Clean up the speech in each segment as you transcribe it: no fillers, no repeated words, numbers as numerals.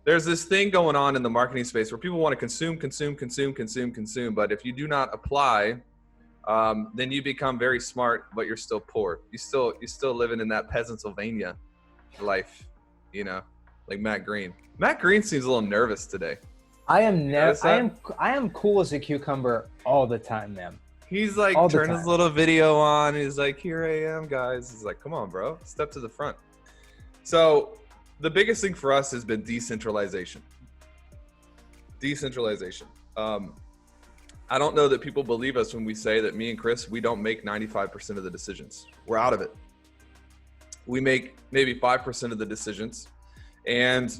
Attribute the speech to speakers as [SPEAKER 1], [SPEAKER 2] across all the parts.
[SPEAKER 1] there's this thing going on in the marketing space where people want to consume. But if you do not apply, then you become very smart, but you're still poor. You're still living in that Pennsylvania life, like Matt Green. Matt Green seems a little nervous today.
[SPEAKER 2] I am cool as a cucumber all the time, man.
[SPEAKER 1] He's like turning his little video on. He's like, here I am, guys. He's like, come on, bro, step to the front. So the biggest thing for us has been decentralization. I don't know that people believe us when we say that me and Chris, we don't make 95% of the decisions. We're out of it. We make maybe 5% of the decisions, and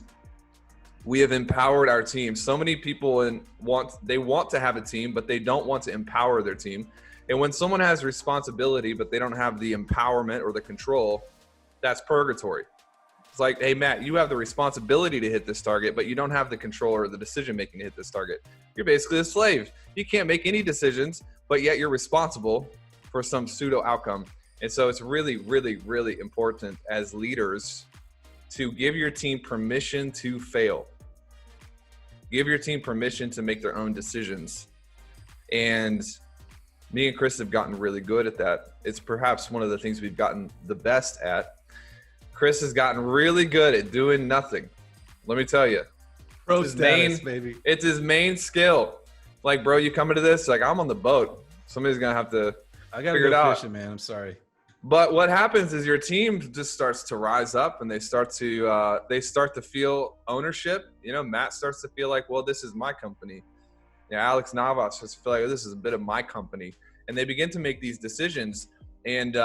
[SPEAKER 1] we have empowered our team. So many people want to have a team, but they don't want to empower their team. And when someone has responsibility, but they don't have the empowerment or the control, that's purgatory. It's like, hey, Matt, you have the responsibility to hit this target, but you don't have the control or the decision-making to hit this target. You're basically a slave. You can't make any decisions, but yet you're responsible for some pseudo outcome. And so it's really, really, really important as leaders to give your team permission to fail. Give your team permission to make their own decisions. And me and Chris have gotten really good at that. It's perhaps one of the things we've gotten the best at. Chris has gotten really good at doing nothing. Let me tell you.
[SPEAKER 3] Pro status, baby.
[SPEAKER 1] It's his main skill. Like, bro, you come into this, like, I'm on the boat. Somebody's going to have to figure it out.
[SPEAKER 3] Fishing, man. I'm sorry.
[SPEAKER 1] But what happens is your team just starts to rise up, and they start to feel ownership. Matt starts to feel like, well, this is my company. Alex Navas starts to feel like, this is a bit of my company. And they begin to make these decisions. And,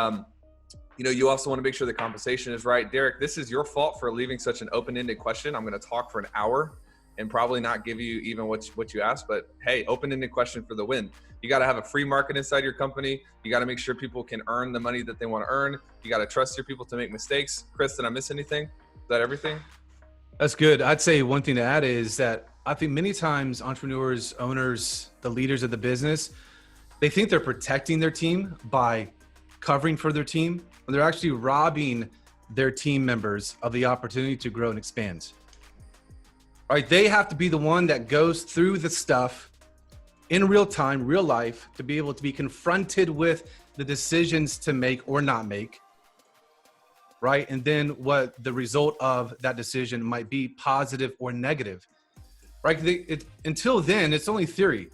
[SPEAKER 1] you also want to make sure the compensation is right. Derek, this is your fault for leaving such an open-ended question. I'm going to talk for an hour and probably not give you even what you asked. But, hey, open-ended question for the win. You got to have a free market inside your company. You got to make sure people can earn the money that they want to earn. You got to trust your people to make mistakes. Chris, did I miss anything? Is that everything?
[SPEAKER 3] That's good. I'd say one thing to add is that I think many times entrepreneurs, owners, the leaders of the business, they think they're protecting their team by covering for their team, when they're actually robbing their team members of the opportunity to grow and expand. Right? They have to be the one that goes through the stuff in real time, real life, to be able to be confronted with the decisions to make or not make, right? And then what the result of that decision might be, positive or negative, right? Until then, it's only theory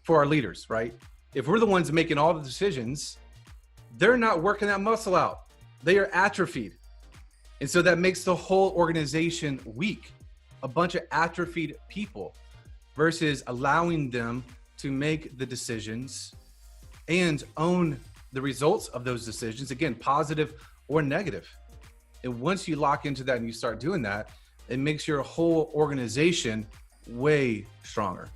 [SPEAKER 3] for our leaders, right? If we're the ones making all the decisions, they're not working that muscle out. They are atrophied. And so that makes the whole organization weak, a bunch of atrophied people, versus allowing them to make the decisions and own the results of those decisions, again, positive or negative. And once you lock into that and you start doing that, it makes your whole organization way stronger.